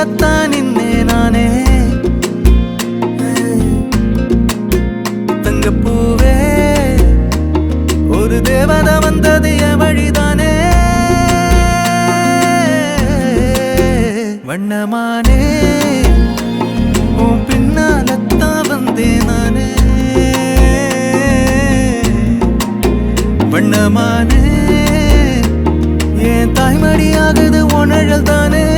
பின்னாலத்தான் நின்னே நானே தங்கப்பூவே ஒரு தேவதை வந்தது என் வழிதானே வண்ணமானே உன் பின்னாலத்தான் வந்தேன் நானே வண்ணமானே என் தாய்மடியாகுது உணழல் தானே